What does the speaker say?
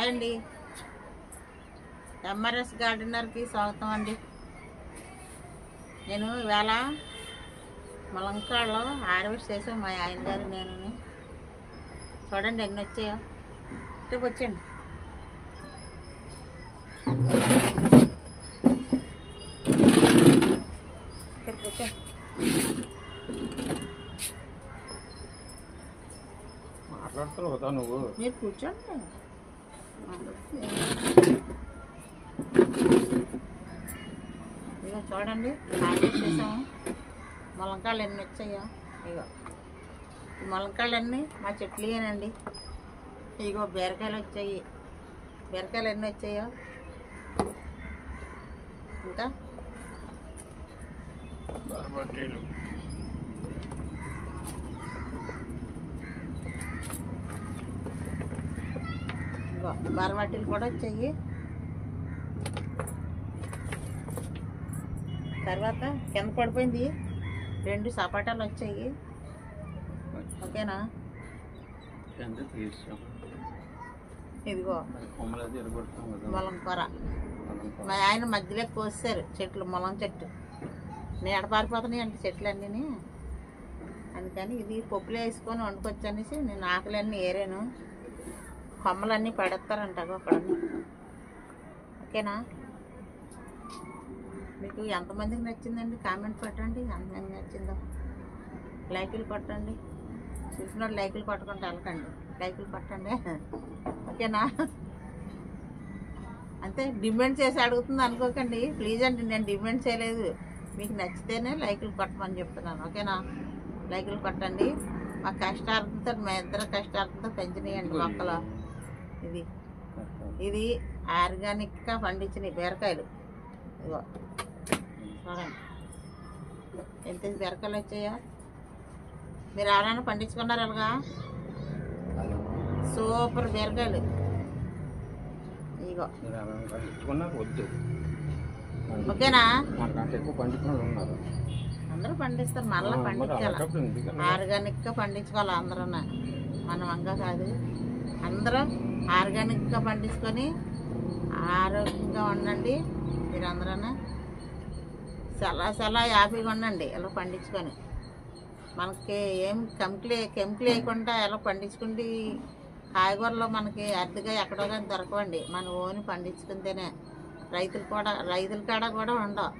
Hi అండి, MRS గార్డెనర్కి స్వాగతం అండి. నేను ఇవాళ ములంకాడలో హార్వెస్ట్ చేసాం మా ఆయన గారు నేను. చూడండి ఎన్ని వచ్చాయో. ఇటు వచ్చండి. ఇక్కడికి వచ్చా. మాట్లాడుతావు కదా నువ్వు. మీరు కూర్చోండి. ఇక చూడండి హార్వెస్ట్ చేసాము. ములంకాయలు ఎన్ని వచ్చాయో. ఇగో ఈ ములంకాయలన్నీ మా చెట్లుయేనండి. ఇగో బీరకాయలు వచ్చాయి. బీరకాయలు ఎన్ని వచ్చాయో. ఇంకా ఇగో బారమట్టీలు కూడా వచ్చాయి. తర్వాత కింద పడిపోయింది 2 సపాటాలు వచ్చాయి. ఓకేనా? ఇదిగో ములంకూర మా ఆయన మధ్యలో కోసారు చెట్లు, ములం చెట్టు. నీడ పారిపోతున్నాయి అంటే చెట్లు అన్నీ. అందుకని ఇది పప్పులో వేసుకొని వండుకొచ్చు అనేసి నేను ఆకులన్నీ ఏరాను. కొమ్మలన్నీ పడేస్తారంట అక్కడ. ఓకేనా? మీకు ఎంతమందికి నచ్చిందండి కామెంట్ పెట్టండి. ఎంతమందికి నచ్చిందో లైకులు కొట్టండి. చూసిన లైకులు కొట్టకుండా వెళ్ళకండి, లైకులు కొట్టండి. ఓకేనా? అంతే, డిమాండ్ చేసి అడుగుతుంది అనుకోకండి ప్లీజ్ అండి. నేను డిమాండ్ చేయలేదు, మీకు నచ్చితేనే లైకులు కొట్టమని చెప్తున్నాను. ఓకేనా? లైకులు కొట్టండి. మా కష్టార్థంతో, మా ఇద్దరు కష్టార్థంతో పెంచినాయండి మొక్కలు. ఇది ఆర్గానిక్గా పండించిన బీరకాయలు. ఇగో చూడండి ఎంత బీరకాయలు వచ్చాయో. మీరు ఎవరైనా పండించుకున్నారు అలాగా? సూపర్ బీరకాయలు. ఇగో ఓకేనా? అందరూ పండిస్తారు, మళ్ళీ పండించాలి. ఆర్గానిక్గా పండించుకోవాలి అందరూ. మన వంగ కాదు, అందరూ ఆర్గానిక్గా పండించుకొని ఆరోగ్యంగా ఉండండి. మీరు అందరూ చాలా హ్యాపీగా ఉండండి ఇలా పండించుకొని. మనకి ఏం కెమికల్ వేయకుండా ఎలా పండించుకుంటే కాయగూరలో మనకి అర్థగా ఎక్కడో కానీ దొరకవండి. మన ఓన్ పండించుకుంటేనే రైతులు కాడ కూడా ఉండవు.